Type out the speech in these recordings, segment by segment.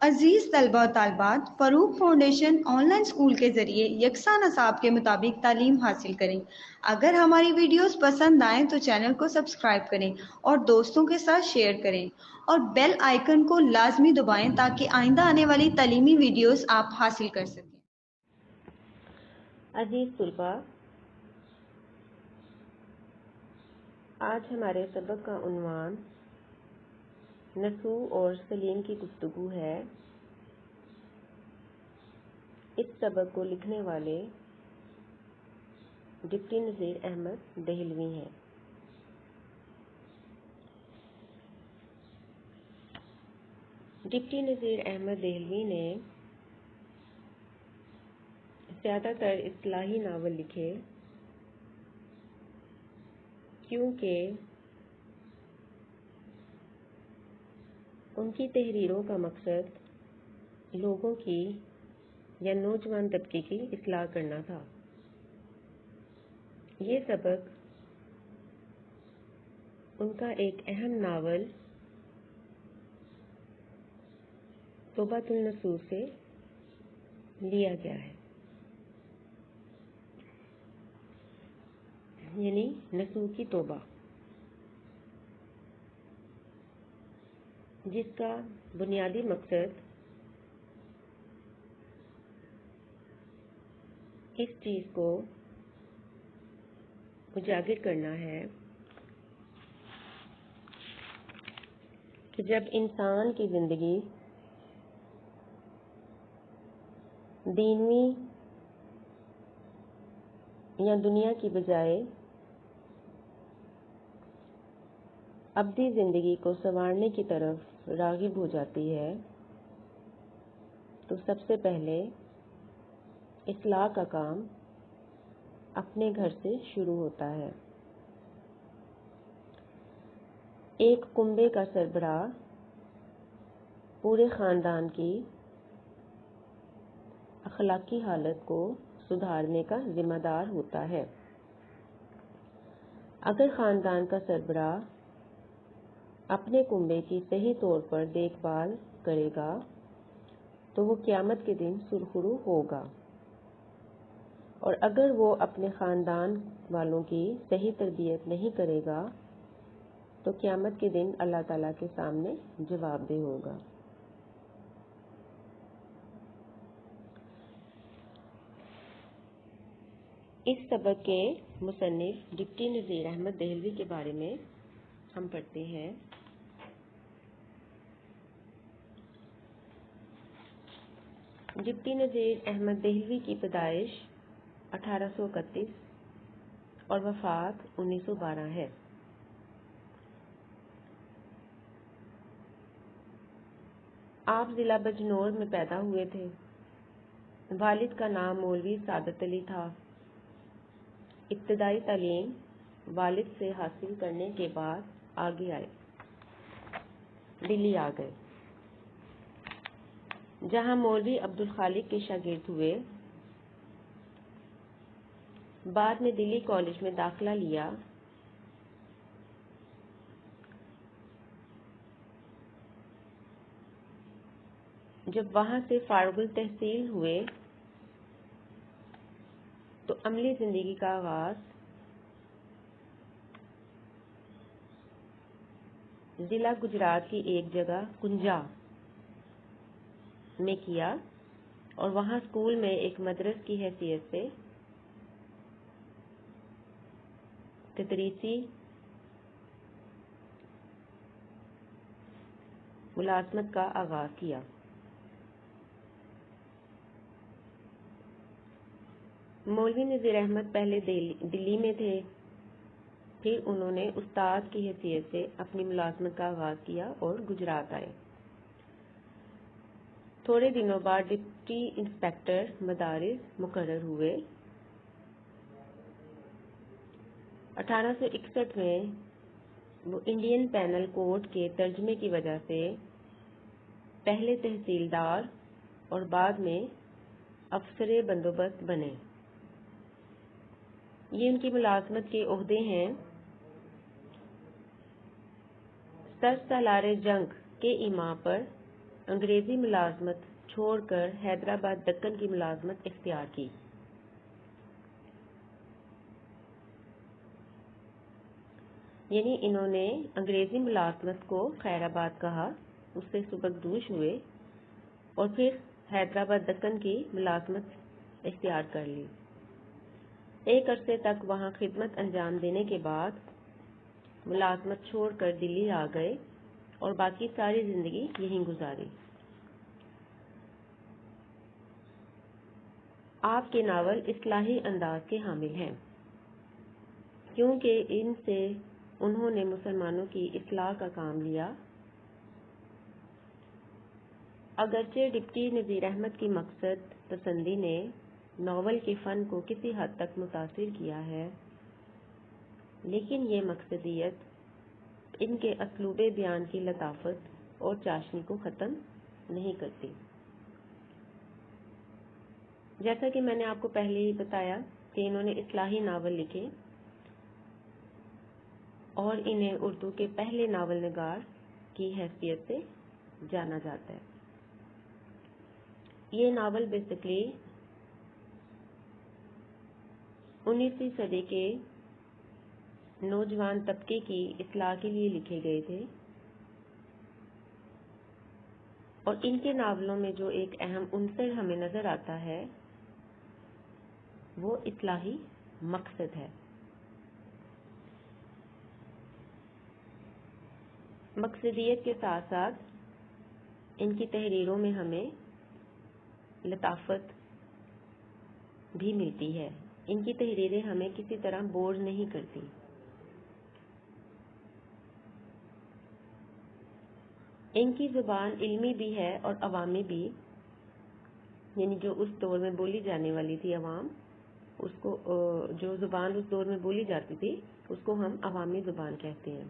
عزیز طلبہ و طالبات، فروغ فاؤنڈیشن آن لائن اسکول کے ذریعے یکساں نصاب کے مطابق تعلیم حاصل کریں۔ اگر ہماری ویڈیوز پسند آئیں تو چینل کو سبسکرائب کریں اور دوستوں کے ساتھ شیئر کریں اور بیل آئیکن کو لازمی دبائیں تاکہ آئندہ آنے والی تعلیمی ویڈیوز آپ حاصل کر سکیں۔ عزیز طلبہ، آج ہمارے سبق کا عنوان نسوء اور سلیم کی گفتگو ہے۔ اس سبق کو لکھنے والے ڈپٹی نذیر احمد دہلوی ہیں۔ ڈپٹی نذیر احمد دہلوی نے زیادہ تر اصطلاحی ناول لکھے کیونکہ ان کی تحریروں کا مقصد لوگوں کی یا نوجوان طبقے کی اصلاح کرنا تھا۔ یہ سبق ان کا ایک اہم ناول توبۃ النصوح سے لیا گیا ہے، یعنی نصوح کی توبہ، جس کا بنیادی مقصد اس چیز کو اجاگر کرنا ہے کہ جب انسان کی زندگی دینوی یا دنیا کی بجائے ابدی زندگی کو سنوارنے کی طرف راغب ہو جاتی ہے، تو سب سے پہلے اصلاح کا کام اپنے گھر سے شروع ہوتا ہے۔ ایک کنبے کا سربراہ پورے خاندان کی اخلاقی حالت کو سدھارنے کا ذمہ دار ہوتا ہے۔ اگر خاندان کا سربراہ اپنے کنبے کی صحیح طور پر دیکھ بھال کرے گا تو وہ قیامت کے دن سرخرو ہوگا، اور اگر وہ اپنے خاندان والوں کی صحیح تربیت نہیں کرے گا تو قیامت کے دن اللہ تعالیٰ کے سامنے جواب دہ ہوگا۔ اس سبق کے مصنف ڈپٹی نذیر احمد دہلوی کے بارے میں ہم پڑھتے ہیں۔ ڈپٹی نذیر احمد دہلوی کی پیدائش 1831 اور وفات 1912 ہے۔ آپ ضلع بجنور میں پیدا ہوئے تھے۔ والد کا نام مولوی سعادت علی تھا۔ ابتدائی تعلیم والد سے حاصل کرنے کے بعد آگے آئے، دلی آ گئے، جہاں مولوی عبدالخالق کے شاگرد ہوئے۔ بعد میں دلی کالج میں داخلہ لیا۔ جب وہاں سے فارغ التحصیل ہوئے تو عملی زندگی کا آغاز ضلع گجرات کی ایک جگہ کنجا میں کیا، اور وہاں اسکول میں ایک مدرس کی حیثیت سے تدریسی ملازمت کا آغاز کیا۔ مولوی نذیر احمد پہلے دلی میں تھے، پھر انہوں نے استاد کی حیثیت سے اپنی ملازمت کا آغاز کیا اور گجرات آئے۔ تھوڑے دنوں بعد ڈپٹی انسپکٹر مدارس مقرر ہوئے۔ 1861 میں وہ انڈین پینل کوڈ کے ترجمے کی وجہ سے پہلے تحصیلدار اور بعد میں افسر بندوبست بنے۔ یہ ان کی ملازمت کے عہدے ہیں: سر سالار جنگ کے ایما پر انگریزی ملازمت چھوڑ کر حیدرآباد دکن کی ملازمت اختیار کی۔ یعنی انہوں نے انگریزی ملازمت کو خیر آباد کہا، اس سے سبکدوش ہوئے اور پھر حیدرآباد دکن کی ملازمت اختیار کر لی۔ ایک عرصے تک وہاں خدمت انجام دینے کے بعد ملازمت چھوڑ کر دلی آ گئے اور باقی ساری زندگی یہیں گزاری۔ آپ کے ناول اصلاحی انداز کے حامل ہیں، کیونکہ ان سے انہوں نے مسلمانوں کی اصلاح کا کام لیا۔ اگرچہ ڈپٹی نذیر احمد کی مقصد پسندی نے ناول کے فن کو کسی حد تک متاثر کیا ہے، لیکن یہ مقصدیت ان کے اسلوب بیان کی لطافت اور چاشنی کو ختم نہیں کرتی۔ جیسا کہ میں نے آپ کو پہلے ہی بتایا کہ انہوں نے اصلاحی ناول لکھے اور انہیں اردو کے پہلے ناول نگار کی حیثیت سے جانا جاتا ہے۔ یہ ناول بیسکلی 19ویں صدی کے نوجوان طبقے کی اصلاح کے لیے لکھے گئے تھے، اور ان کے ناولوں میں جو ایک اہم عنصر ہمیں نظر آتا ہے وہ اصلاحی مقصد ہے۔ مقصدیت کے ساتھ ساتھ ان کی تحریروں میں ہمیں لطافت بھی ملتی ہے۔ ان کی تحریریں ہمیں کسی طرح بور نہیں کرتی۔ ان کی زبان علمی بھی ہے اور عوامی بھی، یعنی جو اس دور میں بولی جانے والی تھی عوام، اس کو جو زبان اس دور میں بولی جاتی تھی اس کو ہم عوامی زبان کہتے ہیں۔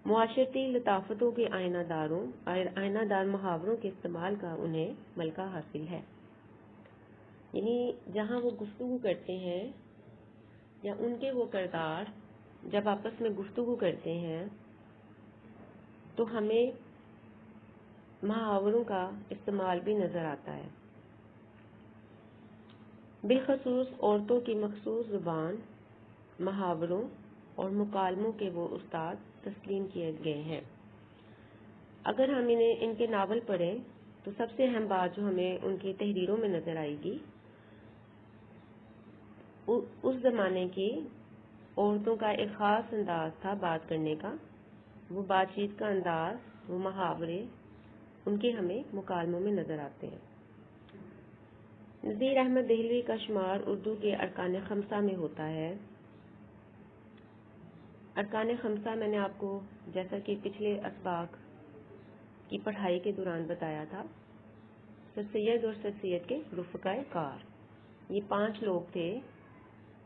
معاشرتی لطافتوں کے آئینہ دار محاوروں کے استعمال کا انہیں ملکہ حاصل ہے۔ یعنی جہاں وہ گفتگو کرتے ہیں یا ان کے وہ کردار جب آپس میں گفتگو کرتے ہیں تو ہمیں محاوروں کا استعمال بھی نظر آتا ہے۔ بالخصوص عورتوں کی مخصوص زبان، محاوروں اور مکالموں کے وہ استاد تسلیم کیے گئے ہیں۔ اگر ہم ان کے ناول پڑھیں تو سب سے اہم بات جو ہمیں ان کی تحریروں میں نظر آئے گی، اس زمانے کی عورتوں کا ایک خاص انداز تھا بات کرنے کا، وہ بات چیت کا انداز، وہ محاورے ان کے ہمیں مکالموں میں نظر آتے ہیں۔ نذیر احمد دہلوی کا شمار اردو کے ارکان خمسہ میں ہوتا ہے۔ ارکان خمسہ میں نے آپ کو جیسا کہ پچھلے اسباق کی پڑھائی کے دوران بتایا تھا، سر سید اور سر سید کے رفقائے کار، یہ 5 لوگ تھے،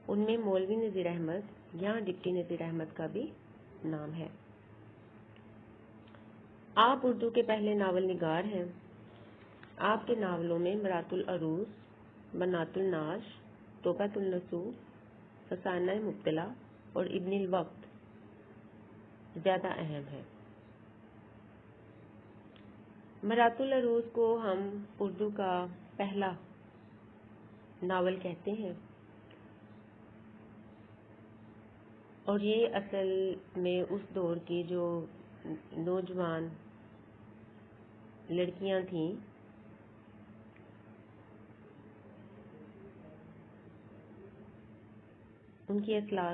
ان میں مولوی نذیر احمد یا ڈپٹی نذیر احمد کا بھی نام ہے۔ آپ اردو کے پہلے ناول نگار ہیں۔ آپ کے ناولوں میں مرات العروس، بنات النعش، توبۃ النصوح، فسانہ مبتلا اور ابن الوقت زیادہ اہم ہے۔ مرات العروس کو ہم اردو کا پہلا ناول کہتے ہیں، اور یہ اصل میں اس دور کی جو نوجوان لڑکیاں تھیں ان کی اصلاح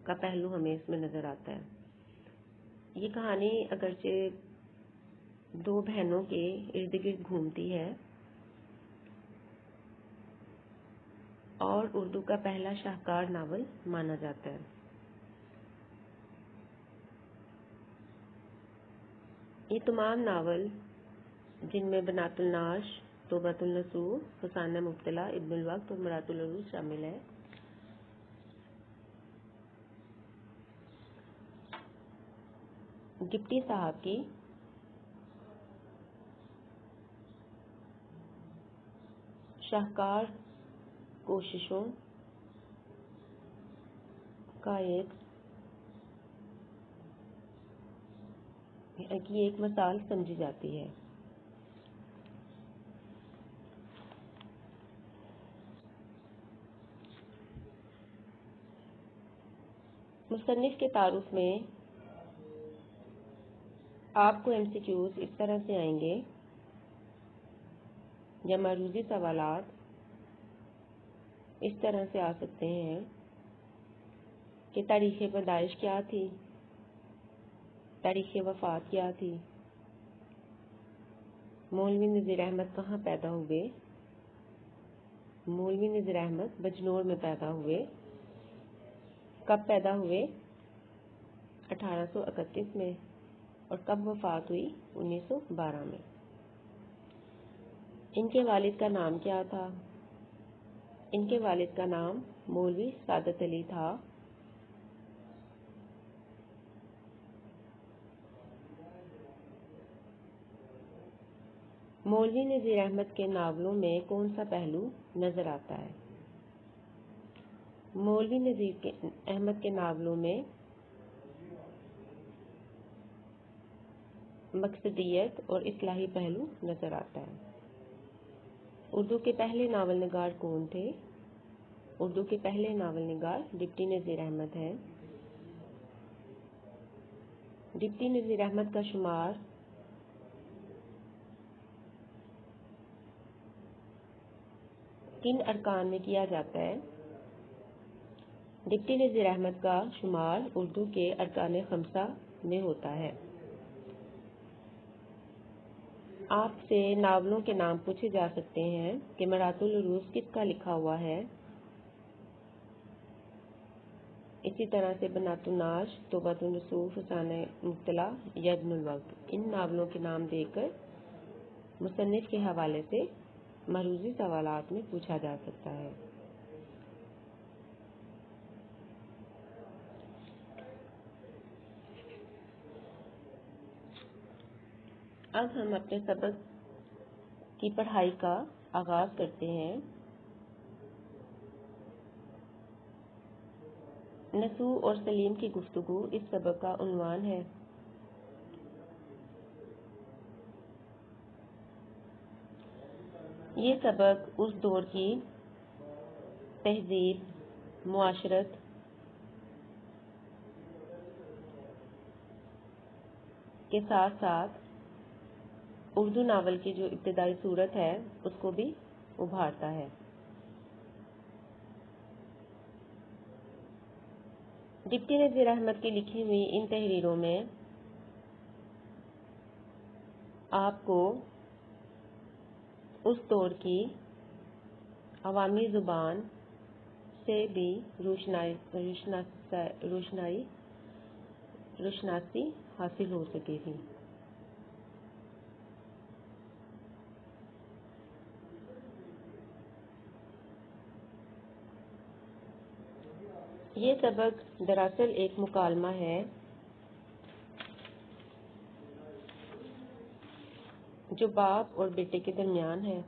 کا پہلو ہمیں اس میں نظر آتا ہے۔ یہ کہانی اگرچہ 2 بہنوں کے ارد گرد گھومتی ہے اور اردو کا پہلا شاہکار ناول مانا جاتا ہے۔ یہ تمام ناول جن میں بنات النعش، توبۃ النصوح، فسانہ مبتلا، ابن الوقت اور مرات العروس شامل ہے، ڈپٹی صاحب کی شاہکار کوششوں کا ایک مثال سمجھی جاتی ہے۔ مصنف کے تعارف میں آپ کو MCQs اس طرح سے آئیں گے یا معروضی سوالات اس طرح سے آ سکتے ہیں کہ تاریخ پیدائش کیا تھی، تاریخ وفات کیا تھی، مولوی نذیر احمد کہاں پیدا ہوئے، مولوی نذیر احمد بجنور میں پیدا ہوئے، کب پیدا ہوئے 1831 میں، اور کب وفات ہوئی 1912 میں۔ ان کے والد کا نام کیا تھا؟ ان کے والد کا نام مولوی سعادت علی تھا۔ مولوی نذیر احمد کے ناولوں میں کون سا پہلو نظر آتا ہے؟ مولوی نذیر احمد کے ناولوں میں مقصدیت اور اصلاحی پہلو نظر آتا ہے۔ اردو کے پہلے ناول نگار کون تھے؟ اردو کے پہلے ناول نگار ڈپٹی نذیر احمد ہیں۔ ڈپٹی نذیر احمد کا شمار کن ارکان میں کیا جاتا ہے؟ ڈپٹی نذیر احمد کا شمار اردو کے ارکان خمسہ میں ہوتا ہے۔ آپ سے ناولوں کے نام پوچھے جا سکتے ہیں کہ مرات العروس کس کا لکھا ہوا ہے؟ اسی طرح سے بنات الناس، توبۃ النصوح، فسانہ مبتلا یا ابن الوقت، ان ناولوں کے نام دے کر مصنف کے حوالے سے معروضی سوالات میں پوچھا جا سکتا ہے۔ اب ہم اپنے سبق کی پڑھائی کا آغاز کرتے ہیں۔ نسوح اور سلیم کی گفتگو اس سبق کا عنوان ہے۔ یہ سبق اس دور کی تہذیب، معاشرت، کے ساتھ ساتھ اردو ناول کی جو ابتدائی صورت ہے اس کو بھی ابھارتا ہے۔ ڈپٹی نذیر احمد کی لکھی ہوئی ان تحریروں میں آپ کو اس دور کی عوامی زبان سے بھی روشناسی حاصل ہو سکے گی۔ یہ سبق دراصل ایک مکالمہ ہے جو باپ اور بیٹے کے درمیان ہے۔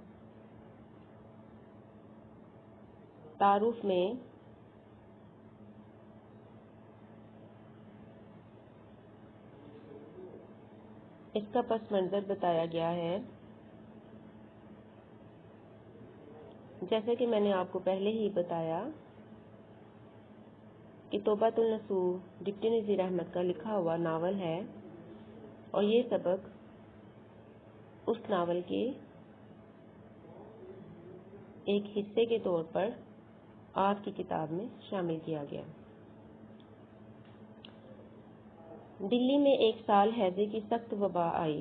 تعارف میں اس کا پس منظر بتایا گیا ہے۔ جیسے کہ میں نے آپ کو پہلے ہی بتایا کہ توبۃ النصوح ڈپٹی نذیر احمد کا لکھا ہوا ناول ہے، اور یہ سبق اس ناول کے ایک حصے کے طور پر آپ کی کتاب میں شامل کیا گیا۔ دلی میں ایک سال ہیضے کی سخت وبا آئی۔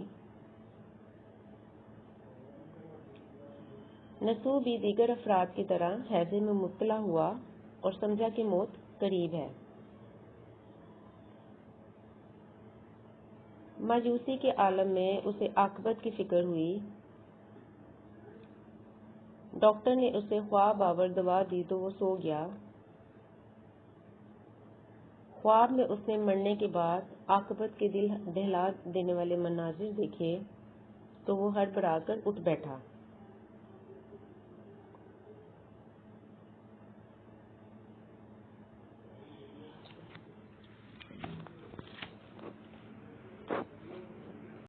نسوح بھی دیگر افراد کی طرح ہیضے میں مبتلا ہوا اور سمجھا کہ موت قریب ہے۔ مایوسی کے عالم میں اسے عاقبت کی فکر ہوئی۔ ڈاکٹر نے اسے خواب آور دوا دی تو وہ سو گیا۔ خواب میں اس نے مرنے کے بعد عاقبت کے دل دہلا دینے والے مناظر دیکھے تو وہ ہڑبڑا کر اٹھ بیٹھا۔